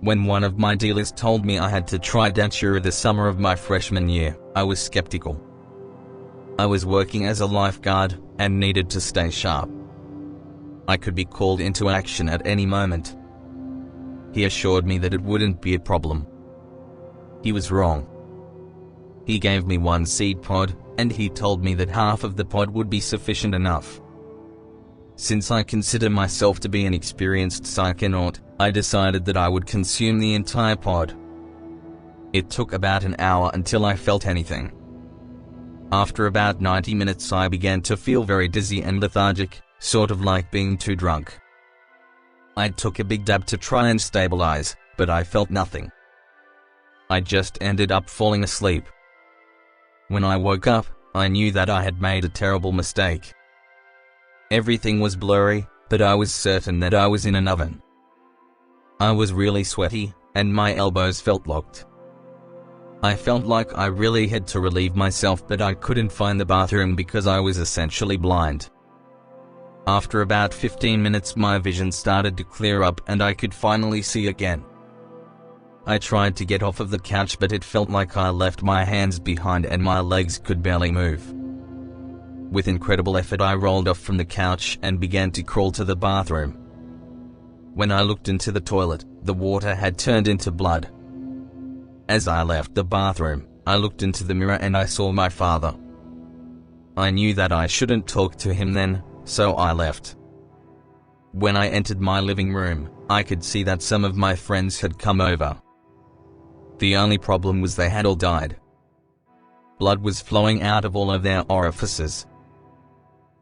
When one of my dealers told me I had to try Datura the summer of my freshman year, I was skeptical. I was working as a lifeguard and needed to stay sharp. I could be called into action at any moment. He assured me that it wouldn't be a problem. He was wrong. He gave me one seed pod, and he told me that half of the pod would be sufficient enough. Since I consider myself to be an experienced psychonaut, I decided that I would consume the entire pod. It took about an hour until I felt anything. After about 90 minutes I began to feel very dizzy and lethargic, sort of like being too drunk. I took a big dab to try and stabilize, but I felt nothing. I just ended up falling asleep. When I woke up, I knew that I had made a terrible mistake. Everything was blurry, but I was certain that I was in an oven. I was really sweaty, and my elbows felt locked. I felt like I really had to relieve myself, but I couldn't find the bathroom because I was essentially blind. After about 15 minutes my vision started to clear up and I could finally see again. I tried to get off of the couch, but it felt like I left my hands behind and my legs could barely move. With incredible effort I rolled off from the couch and began to crawl to the bathroom. When I looked into the toilet, the water had turned into blood. As I left the bathroom, I looked into the mirror and I saw my father. I knew that I shouldn't talk to him then, so I left. When I entered my living room, I could see that some of my friends had come over. The only problem was they had all died. Blood was flowing out of all of their orifices.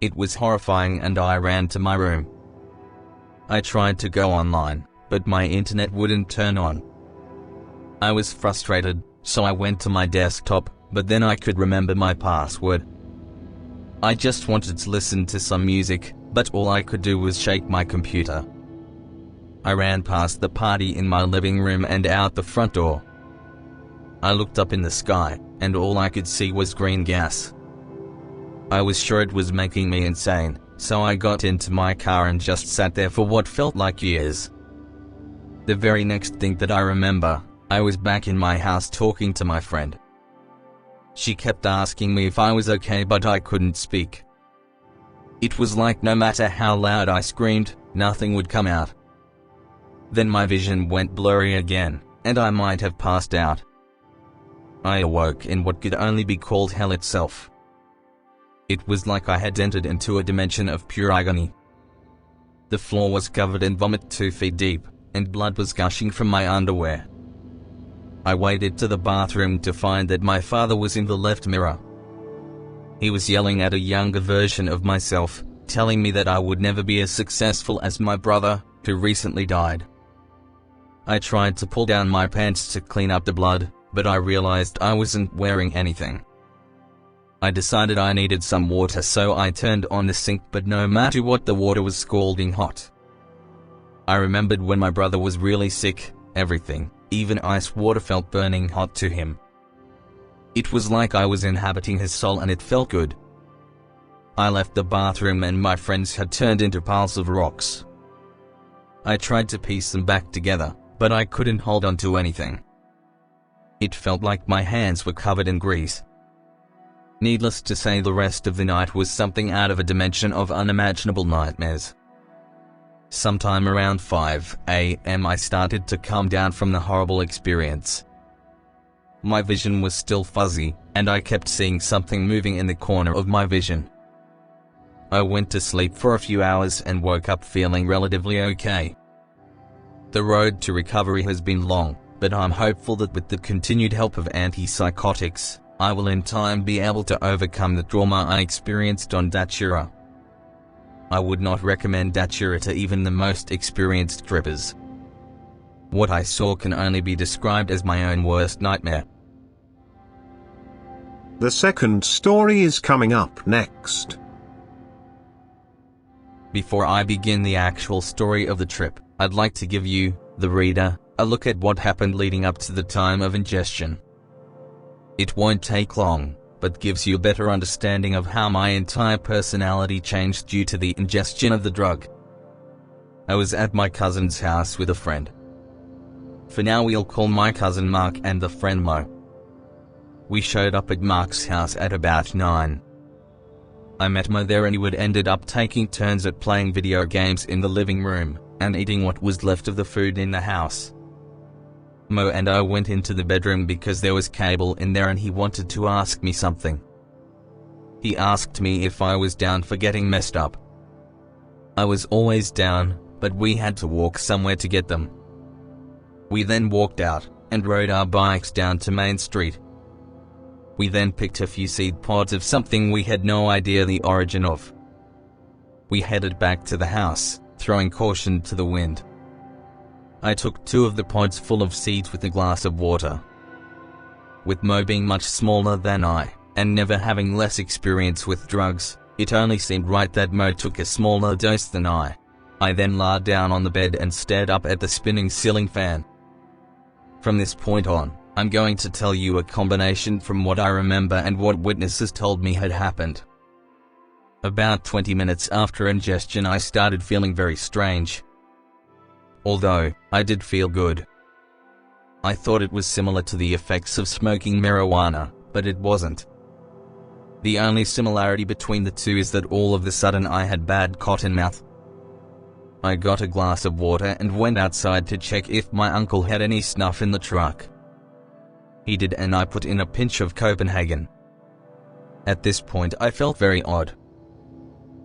It was horrifying and I ran to my room. I tried to go online, but my internet wouldn't turn on. I was frustrated, so I went to my desktop, but then I could remember my password. I just wanted to listen to some music, but all I could do was shake my computer. I ran past the party in my living room and out the front door. I looked up in the sky, and all I could see was green gas. I was sure it was making me insane, so I got into my car and just sat there for what felt like years. The very next thing that I remember, I was back in my house talking to my friend. She kept asking me if I was okay, but I couldn't speak. It was like no matter how loud I screamed, nothing would come out. Then my vision went blurry again, and I might have passed out. I awoke in what could only be called hell itself. It was like I had entered into a dimension of pure agony. The floor was covered in vomit 2 feet deep, and blood was gushing from my underwear. I waded to the bathroom to find that my father was in the left mirror. He was yelling at a younger version of myself, telling me that I would never be as successful as my brother, who recently died. I tried to pull down my pants to clean up the blood, but I realized I wasn't wearing anything. I decided I needed some water, so I turned on the sink, but no matter what, the water was scalding hot. I remembered when my brother was really sick, everything, even ice water, felt burning hot to him. It was like I was inhabiting his soul and it felt good. I left the bathroom and my friends had turned into piles of rocks. I tried to piece them back together, but I couldn't hold on to anything. It felt like my hands were covered in grease. Needless to say, the rest of the night was something out of a dimension of unimaginable nightmares. Sometime around 5 a.m. I started to calm down from the horrible experience. My vision was still fuzzy, and I kept seeing something moving in the corner of my vision. I went to sleep for a few hours and woke up feeling relatively okay. The road to recovery has been long, but I'm hopeful that with the continued help of antipsychotics, I will in time be able to overcome the trauma I experienced on Datura. I would not recommend Datura to even the most experienced trippers. What I saw can only be described as my own worst nightmare. The second story is coming up next. Before I begin the actual story of the trip, I'd like to give you, the reader, a look at what happened leading up to the time of ingestion. It won't take long, but gives you a better understanding of how my entire personality changed due to the ingestion of the drug. I was at my cousin's house with a friend. For now we'll call my cousin Mark and the friend Mo. We showed up at Mark's house at about 9. I met Mo there and we ended up taking turns at playing video games in the living room and eating what was left of the food in the house. Mo and I went into the bedroom because there was cable in there and he wanted to ask me something. He asked me if I was down for getting messed up. I was always down, but we had to walk somewhere to get them. We then walked out and rode our bikes down to Main Street. We then picked a few seed pods of something we had no idea the origin of. We headed back to the house, throwing caution to the wind. I took 2 of the pods full of seeds with a glass of water. With Mo being much smaller than I, and never having less experience with drugs, it only seemed right that Mo took a smaller dose than I. I then lay down on the bed and stared up at the spinning ceiling fan. From this point on, I'm going to tell you a combination from what I remember and what witnesses told me had happened. About 20 minutes after ingestion I started feeling very strange. Although, I did feel good. I thought it was similar to the effects of smoking marijuana, but it wasn't. The only similarity between the two is that all of a sudden I had bad cotton mouth. I got a glass of water and went outside to check if my uncle had any snuff in the truck. He did and I put in a pinch of Copenhagen. At this point I felt very odd.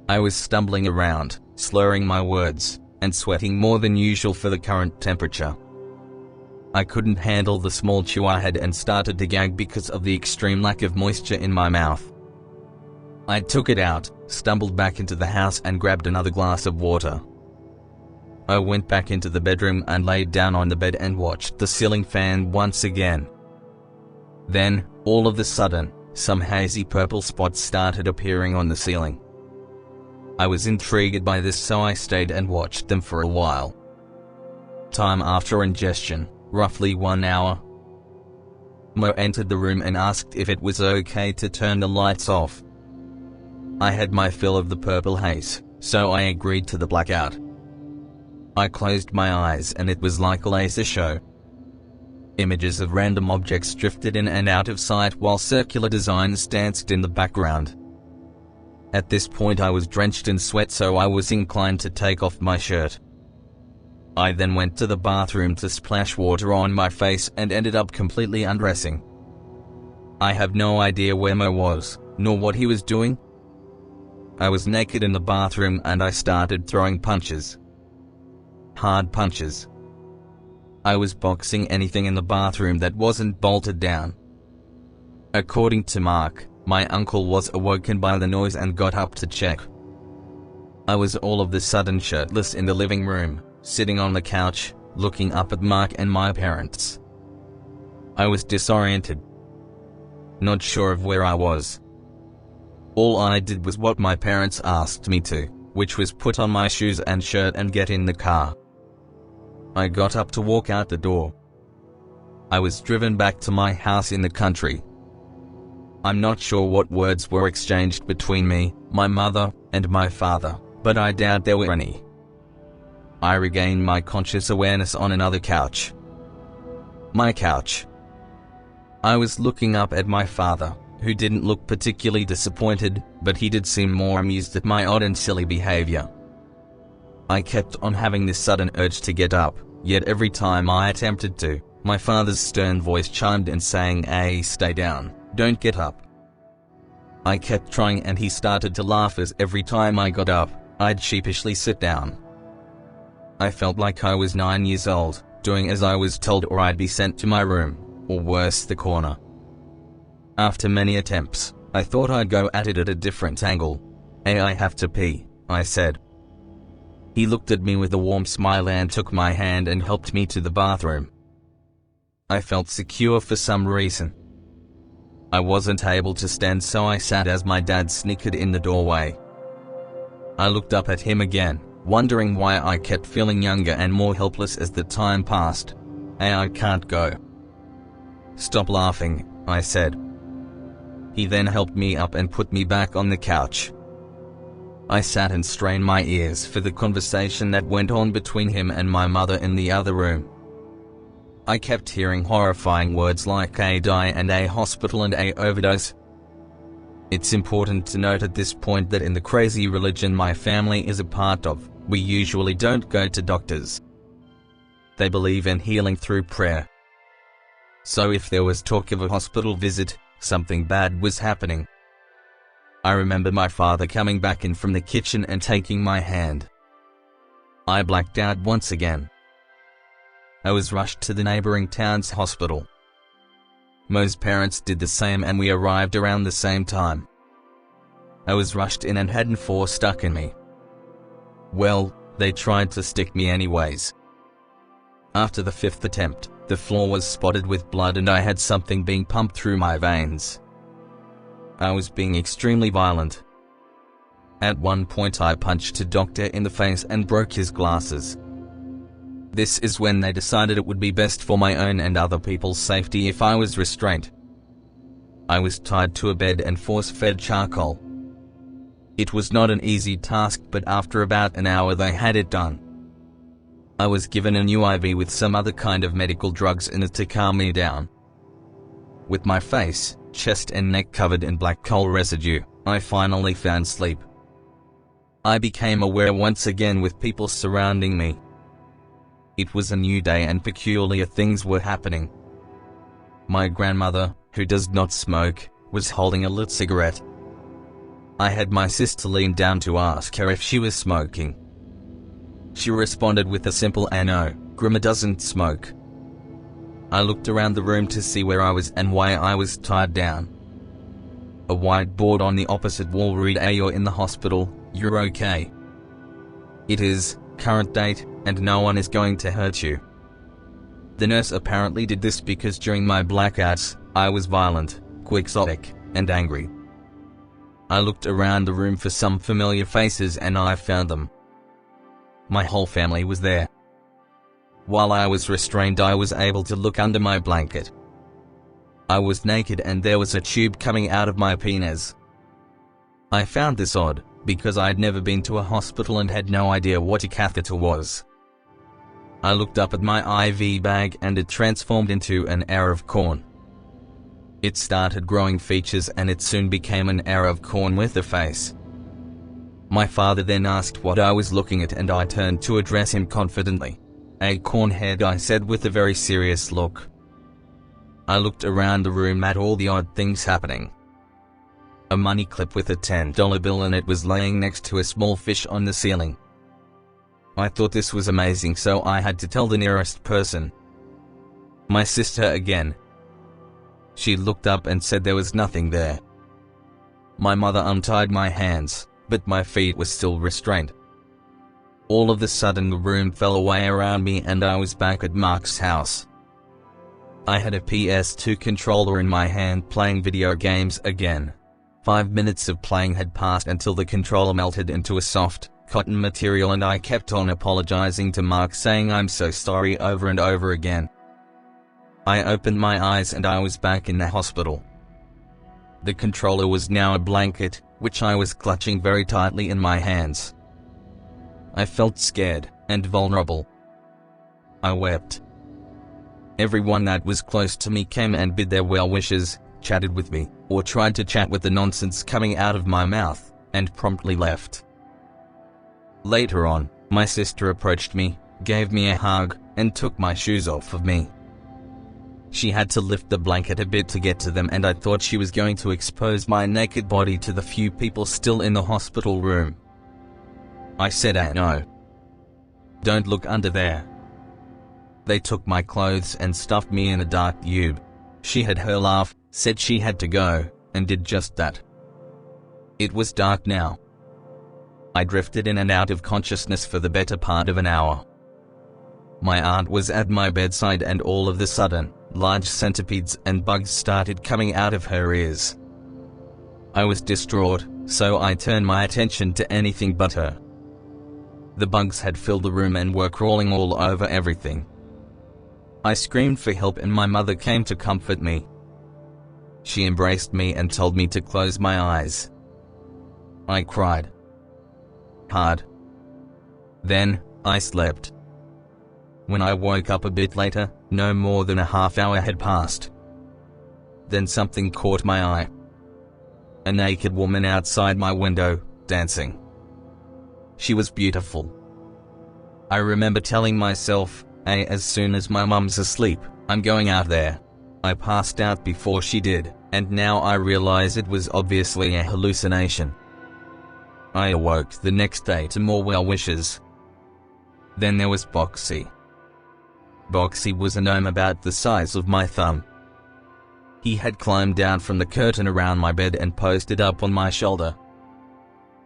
I was stumbling around, slurring my words, and sweating more than usual for the current temperature. I couldn't handle the small chew I had and started to gag because of the extreme lack of moisture in my mouth. I took it out, stumbled back into the house and grabbed another glass of water. I went back into the bedroom and laid down on the bed and watched the ceiling fan once again. Then, all of a sudden, some hazy purple spots started appearing on the ceiling. I was intrigued by this, so I stayed and watched them for a while. Time after ingestion, roughly 1 hour. Mo entered the room and asked if it was okay to turn the lights off. I had my fill of the purple haze, so I agreed to the blackout. I closed my eyes and it was like a laser show. Images of random objects drifted in and out of sight while circular designs danced in the background. At this point I was drenched in sweat, so I was inclined to take off my shirt. I then went to the bathroom to splash water on my face and ended up completely undressing. I have no idea where Mo was, nor what he was doing. I was naked in the bathroom and I started throwing punches. Hard punches. I was boxing anything in the bathroom that wasn't bolted down. According to Mark, my uncle was awoken by the noise and got up to check. I was all of a sudden shirtless in the living room, sitting on the couch, looking up at Mark and my parents. I was disoriented. Not sure of where I was. All I did was what my parents asked me to, which was put on my shoes and shirt and get in the car. I got up to walk out the door. I was driven back to my house in the country. I'm not sure what words were exchanged between me, my mother, and my father, but I doubt there were any. I regained my conscious awareness on another couch. My couch. I was looking up at my father, who didn't look particularly disappointed, but he did seem more amused at my odd and silly behavior. I kept on having this sudden urge to get up, yet every time I attempted to, my father's stern voice chimed in saying, "Hey, stay down, don't get up." I kept trying and he started to laugh as every time I got up, I'd sheepishly sit down. I felt like I was 9 years old, doing as I was told, or I'd be sent to my room, or worse, the corner. After many attempts, I thought I'd go at it at a different angle. "Hey, I have to pee," I said. He looked at me with a warm smile and took my hand and helped me to the bathroom. I felt secure for some reason. I wasn't able to stand, so I sat as my dad snickered in the doorway. I looked up at him again, wondering why I kept feeling younger and more helpless as the time passed. "Hey, I can't go." "Stop laughing," I said. He then helped me up and put me back on the couch. I sat and strained my ears for the conversation that went on between him and my mother in the other room. I kept hearing horrifying words like a die and a hospital and a overdose. It's important to note at this point that in the crazy religion my family is a part of, we usually don't go to doctors. They believe in healing through prayer. So if there was talk of a hospital visit, something bad was happening. I remember my father coming back in from the kitchen and taking my hand. I blacked out once again. I was rushed to the neighboring town's hospital. Mo's parents did the same and we arrived around the same time. I was rushed in and had N4 stuck in me. Well, they tried to stick me anyways. After the 5th attempt, the floor was spotted with blood and I had something being pumped through my veins. I was being extremely violent. At one point I punched a doctor in the face and broke his glasses. This is when they decided it would be best for my own and other people's safety if I was restrained. I was tied to a bed and force-fed charcoal. It was not an easy task, but after about an hour they had it done. I was given a new IV with some other kind of medical drugs in it to calm me down. With my face, chest and neck covered in black coal residue, I finally found sleep. I became aware once again with people surrounding me. It was a new day and peculiar things were happening. My grandmother, who does not smoke, was holding a lit cigarette. I had my sister lean down to ask her if she was smoking. She responded with a simple "no, Grandma doesn't smoke." I looked around the room to see where I was and why I was tied down. A whiteboard on the opposite wall read, "You're in the hospital, you're okay. It is, current date, and no one is going to hurt you." The nurse apparently did this because during my blackouts, I was violent, quixotic, and angry. I looked around the room for some familiar faces and I found them. My whole family was there. While I was restrained, I was able to look under my blanket. I was naked and there was a tube coming out of my penis. I found this odd, because I had never been to a hospital and had no idea what a catheter was. I looked up at my IV bag and it transformed into an ear of corn. It started growing features and it soon became an ear of corn with a face. My father then asked what I was looking at and I turned to address him confidently. "A corn head," I said with a very serious look. I looked around the room at all the odd things happening. A money clip with a $10 bill and it was laying next to a small fish on the ceiling. I thought this was amazing, so I had to tell the nearest person. My sister again. She looked up and said there was nothing there. My mother untied my hands, but my feet were still restrained. All of a sudden the room fell away around me and I was back at Mark's house. I had a PS2 controller in my hand playing video games again. 5 minutes of playing had passed until the controller melted into a soft, cotton material and I kept on apologizing to Mark, saying "I'm so sorry" over and over again. I opened my eyes and I was back in the hospital. The controller was now a blanket, which I was clutching very tightly in my hands. I felt scared and vulnerable. I wept. Everyone that was close to me came and bid their well wishes, chatted with me, or tried to chat with the nonsense coming out of my mouth, and promptly left. Later on, my sister approached me, gave me a hug, and took my shoes off of me. She had to lift the blanket a bit to get to them and I thought she was going to expose my naked body to the few people still in the hospital room. I said no. Don't look under there. They took my clothes and stuffed me in a dark tube. She had her laugh, said she had to go, and did just that. It was dark now. I drifted in and out of consciousness for the better part of an hour. My aunt was at my bedside and all of a sudden, large centipedes and bugs started coming out of her ears. I was distraught, so I turned my attention to anything but her. The bugs had filled the room and were crawling all over everything. I screamed for help and my mother came to comfort me. She embraced me and told me to close my eyes. I cried hard. Then, I slept. When I woke up a bit later, no more than a half hour had passed. Then something caught my eye. A naked woman outside my window, dancing. She was beautiful. I remember telling myself, as soon as my mum's asleep, I'm going out there. I passed out before she did, and now I realize it was obviously a hallucination. I awoke the next day to more well wishes. Then there was Boxy. Boxy was a gnome about the size of my thumb. He had climbed down from the curtain around my bed and posted up on my shoulder.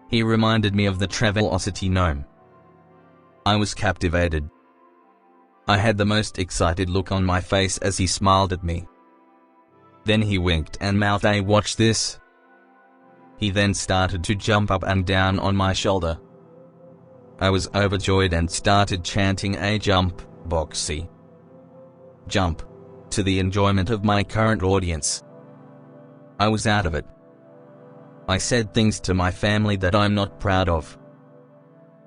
He reminded me of the Travelocity gnome. I was captivated. I had the most excited look on my face as he smiled at me. Then he winked and mouthed, "Hey, watch this." He then started to jump up and down on my shoulder. I was overjoyed and started chanting, "A jump, Boxy. Jump," to the enjoyment of my current audience. I was out of it. I said things to my family that I'm not proud of.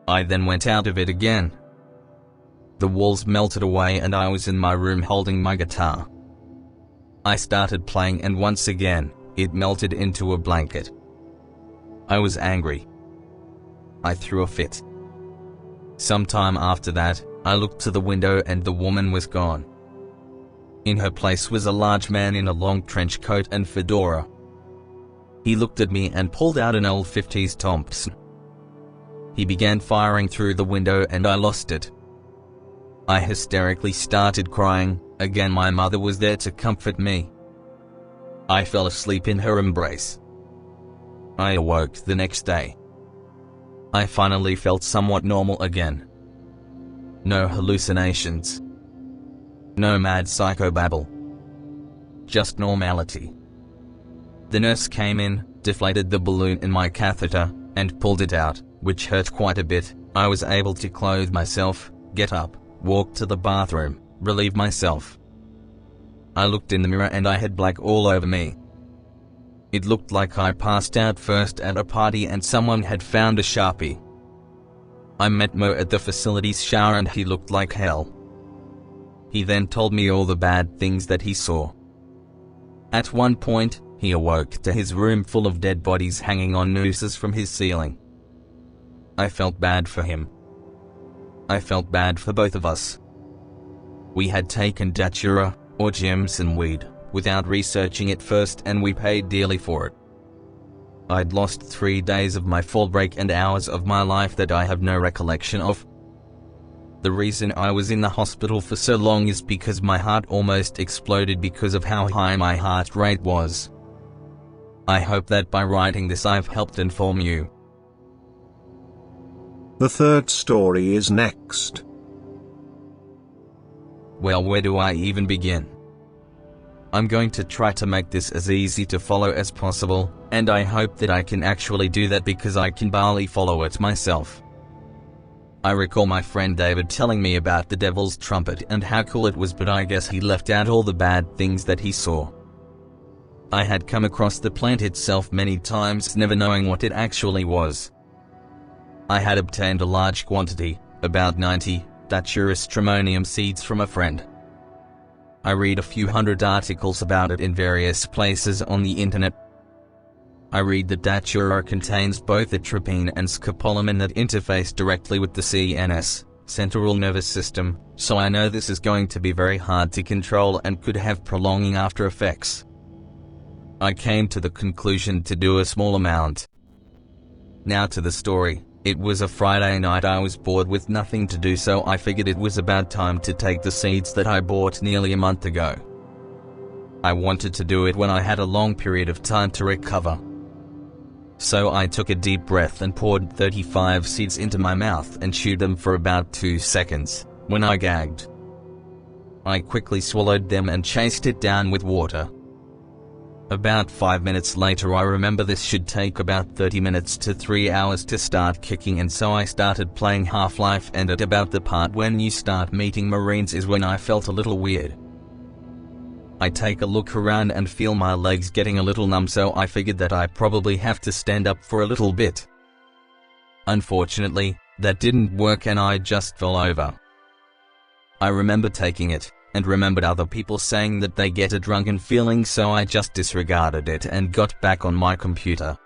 I then went out of it again. The walls melted away and I was in my room holding my guitar. I started playing and once again, it melted into a blanket. I was angry. I threw a fit. Sometime after that, I looked to the window and the woman was gone. In her place was a large man in a long trench coat and fedora. He looked at me and pulled out an old 50s Thompson. He began firing through the window and I lost it. I hysterically started crying. Again, my mother was there to comfort me. I fell asleep in her embrace. I awoke the next day. I finally felt somewhat normal again. No hallucinations. No mad psychobabble. Just normality. The nurse came in, deflated the balloon in my catheter, and pulled it out, which hurt quite a bit. I was able to clothe myself, get up, walk to the bathroom, relieve myself. I looked in the mirror and I had black all over me. It looked like I passed out first at a party and someone had found a Sharpie. I met Mo at the facility's shower and he looked like hell. He then told me all the bad things that he saw. At one point, he awoke to his room full of dead bodies hanging on nooses from his ceiling. I felt bad for him. I felt bad for both of us. We had taken datura, or Jameson weed, without researching it first and we paid dearly for it. I'd lost 3 days of my fall break and hours of my life that I have no recollection of. The reason I was in the hospital for so long is because my heart almost exploded because of how high my heart rate was. I hope that by writing this I've helped inform you. The third story is next. Well, where do I even begin? I'm going to try to make this as easy to follow as possible, and I hope that I can actually do that because I can barely follow it myself. I recall my friend David telling me about the Devil's Trumpet and how cool it was, but I guess he left out all the bad things that he saw. I had come across the plant itself many times, never knowing what it actually was. I had obtained a large quantity, about 90, Datura stramonium seeds from a friend. I read a few hundred articles about it in various places on the internet. I read that Datura contains both atropine and scopolamine that interface directly with the CNS, central nervous system, so I know this is going to be very hard to control and could have prolonging after effects. I came to the conclusion to do a small amount. Now to the story. It was a Friday night. I was bored with nothing to do, so I figured it was about time to take the seeds that I bought nearly a month ago. I wanted to do it when I had a long period of time to recover. So I took a deep breath and poured 35 seeds into my mouth and chewed them for about 2 seconds, when I gagged. I quickly swallowed them and chased it down with water. About 5 minutes later, I remember this should take about 30 minutes to 3 hours to start kicking, and so I started playing Half-Life, and at about the part when you start meeting Marines is when I felt a little weird. I take a look around and feel my legs getting a little numb, so I figured that I probably have to stand up for a little bit. Unfortunately, that didn't work and I just fell over. I remember taking it, and remembered other people saying that they get a drunken feeling, so I just disregarded it and got back on my computer.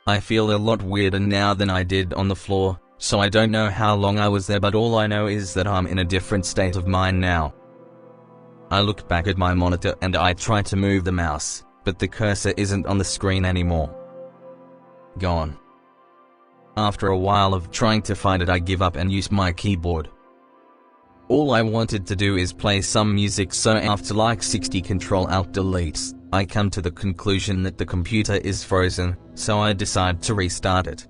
I feel a lot weirder now than I did on the floor, so I don't know how long I was there, but all I know is that I'm in a different state of mind now. I look back at my monitor and I try to move the mouse, but the cursor isn't on the screen anymore. Gone. After a while of trying to find it, I give up and use my keyboard. All I wanted to do is play some music, so after like 60 Ctrl-Alt-Deletes, I come to the conclusion that the computer is frozen, so I decide to restart it.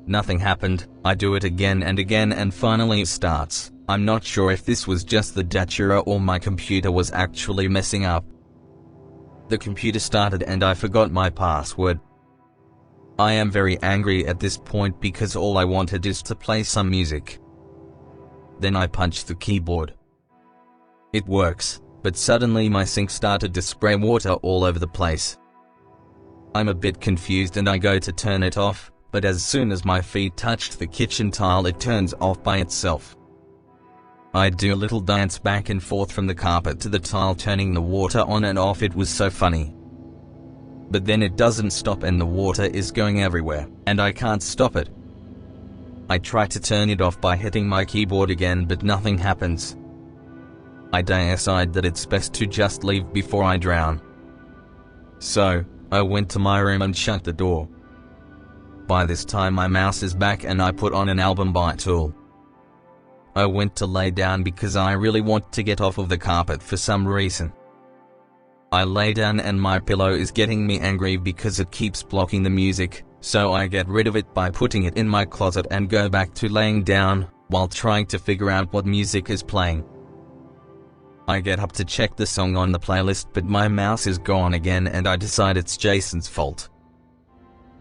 Nothing happened. I do it again and again and finally it starts. I'm not sure if this was just the datura or my computer was actually messing up. The computer started and I forgot my password. I am very angry at this point because all I wanted is to play some music. Then I punch the keyboard. It works, but suddenly my sink started to spray water all over the place. I'm a bit confused and I go to turn it off, but as soon as my feet touched the kitchen tile it turns off by itself. I do a little dance back and forth from the carpet to the tile, turning the water on and off. It was so funny. But then it doesn't stop and the water is going everywhere, and I can't stop it. I try to turn it off by hitting my keyboard again, but nothing happens. I decide that it's best to just leave before I drown. So, I went to my room and shut the door. By this time my mouse is back and I put on an album by Tool. I went to lay down because I really want to get off of the carpet for some reason. I lay down and my pillow is getting me angry because it keeps blocking the music, so I get rid of it by putting it in my closet and go back to laying down, while trying to figure out what music is playing. I get up to check the song on the playlist, but my mouse is gone again and I decide it's Jason's fault.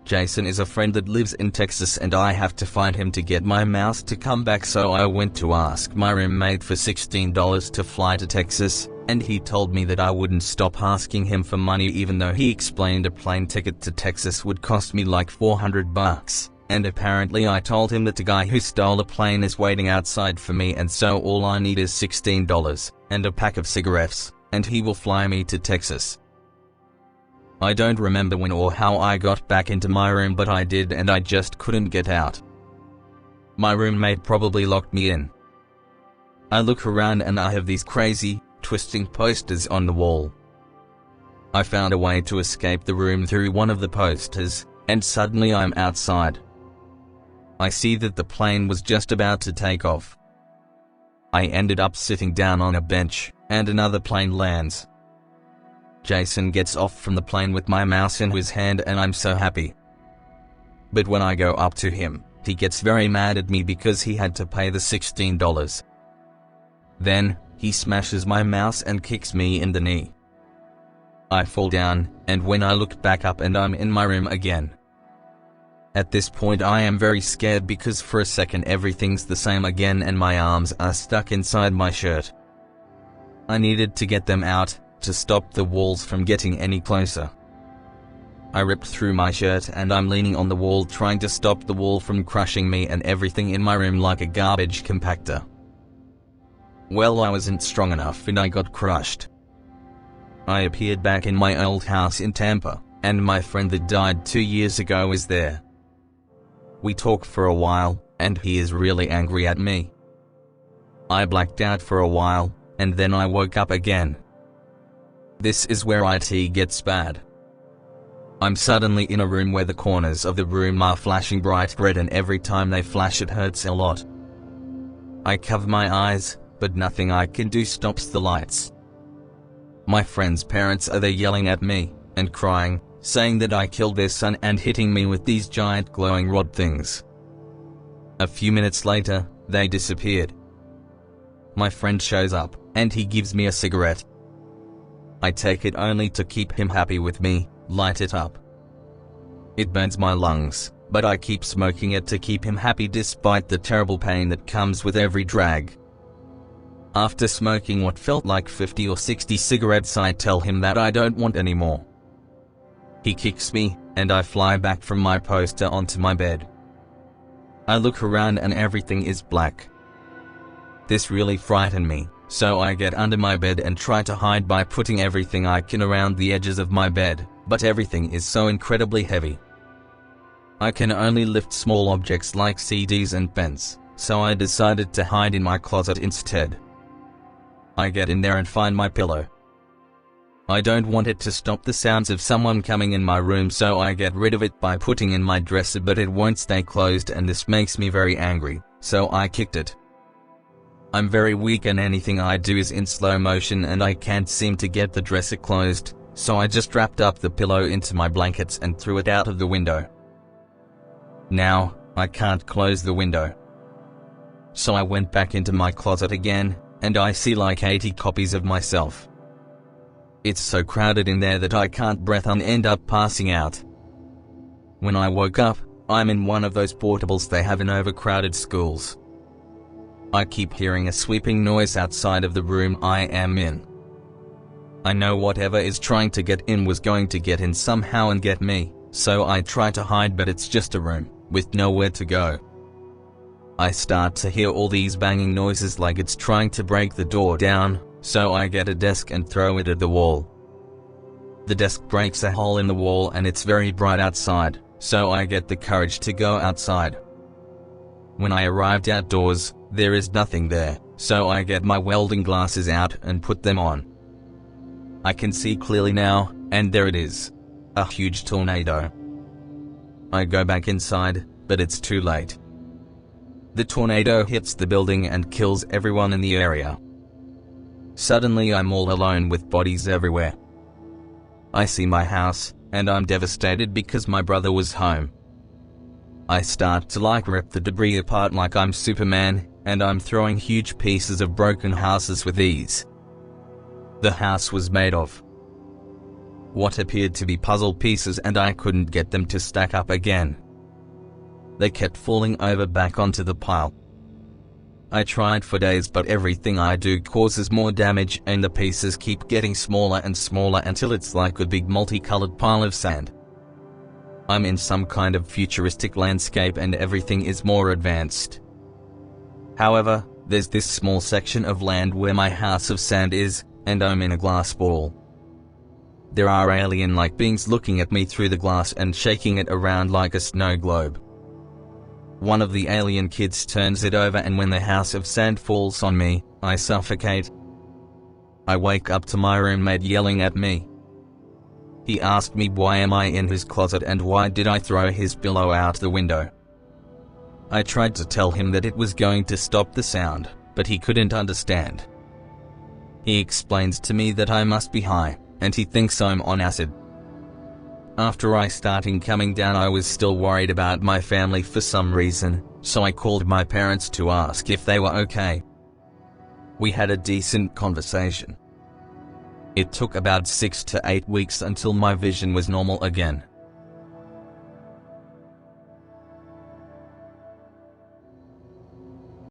Jason is a friend that lives in Texas and I have to find him to get my mouse to come back, so I went to ask my roommate for $16 to fly to Texas, and he told me that I wouldn't stop asking him for money, even though he explained a plane ticket to Texas would cost me like $400, and apparently I told him that the guy who stole the plane is waiting outside for me, and so all I need is $16 and a pack of cigarettes, and he will fly me to Texas. I don't remember when or how I got back into my room, but I did and I just couldn't get out. My roommate probably locked me in. I look around and I have these crazy, twisting posters on the wall. I found a way to escape the room through one of the posters, and suddenly I'm outside. I see that the plane was just about to take off. I ended up sitting down on a bench, and another plane lands. Jason gets off from the plane with my mouse in his hand and I'm so happy. But when I go up to him, he gets very mad at me because he had to pay the $16. Then, he smashes my mouse and kicks me in the knee. I fall down, and when I look back up and I'm in my room again. At this point I am very scared because for a second everything's the same again and my arms are stuck inside my shirt. I needed to get them out, to stop the walls from getting any closer. I ripped through my shirt and I'm leaning on the wall trying to stop the wall from crushing me and everything in my room like a garbage compactor. Well, I wasn't strong enough and I got crushed. I appeared back in my old house in Tampa, and my friend that died 2 years ago is there. We talk for a while, and he is really angry at me. I blacked out for a while, and then I woke up again. This is where it gets bad. I'm suddenly in a room where the corners of the room are flashing bright red, and every time they flash it hurts a lot. I cover my eyes, but nothing I can do stops the lights. My friend's parents are there yelling at me, and crying, saying that I killed their son and hitting me with these giant glowing rod things. A few minutes later, they disappeared. My friend shows up, and he gives me a cigarette. I take it only to keep him happy with me, light it up. It burns my lungs, but I keep smoking it to keep him happy despite the terrible pain that comes with every drag. After smoking what felt like 50 or 60 cigarettes, I tell him that I don't want any more. He kicks me, and I fly back from my poster onto my bed. I look around and everything is black. This really frightened me, so I get under my bed and try to hide by putting everything I can around the edges of my bed, but everything is so incredibly heavy. I can only lift small objects like CDs and pens, so I decided to hide in my closet instead. I get in there and find my pillow. I don't want it to stop the sounds of someone coming in my room, so I get rid of it by putting in my dresser, but it won't stay closed and this makes me very angry, so I kicked it. I'm very weak and anything I do is in slow motion and I can't seem to get the dresser closed, so I just wrapped up the pillow into my blankets and threw it out of the window. Now, I can't close the window. So I went back into my closet again, and I see like 80 copies of myself. It's so crowded in there that I can't breathe and end up passing out. When I woke up, I'm in one of those portables they have in overcrowded schools. I keep hearing a sweeping noise outside of the room I am in. I know whatever is trying to get in was going to get in somehow and get me, so I try to hide, but it's just a room, with nowhere to go. I start to hear all these banging noises like it's trying to break the door down, so I get a desk and throw it at the wall. The desk breaks a hole in the wall and it's very bright outside, so I get the courage to go outside. When I arrived outdoors, there is nothing there, so I get my welding glasses out and put them on. I can see clearly now, and there it is. A huge tornado. I go back inside, but it's too late. The tornado hits the building and kills everyone in the area. Suddenly I'm all alone with bodies everywhere. I see my house, and I'm devastated because my brother was home. I start to rip the debris apart like I'm Superman, and I'm throwing huge pieces of broken houses with ease. The house was made of what appeared to be puzzle pieces, and I couldn't get them to stack up again. They kept falling over back onto the pile. I tried for days, but everything I do causes more damage and the pieces keep getting smaller and smaller until it's like a big multicolored pile of sand. I'm in some kind of futuristic landscape and everything is more advanced. However, there's this small section of land where my house of sand is, and I'm in a glass ball. There are alien-like beings looking at me through the glass and shaking it around like a snow globe. One of the alien kids turns it over, and when the house of sand falls on me, I suffocate. I wake up to my roommate yelling at me. He asked me why am I in his closet and why did I throw his pillow out the window. I tried to tell him that it was going to stop the sound, but he couldn't understand. He explains to me that I must be high, and he thinks I'm on acid. After I started coming down, I was still worried about my family for some reason, so I called my parents to ask if they were okay. We had a decent conversation. It took about 6 to 8 weeks until my vision was normal again.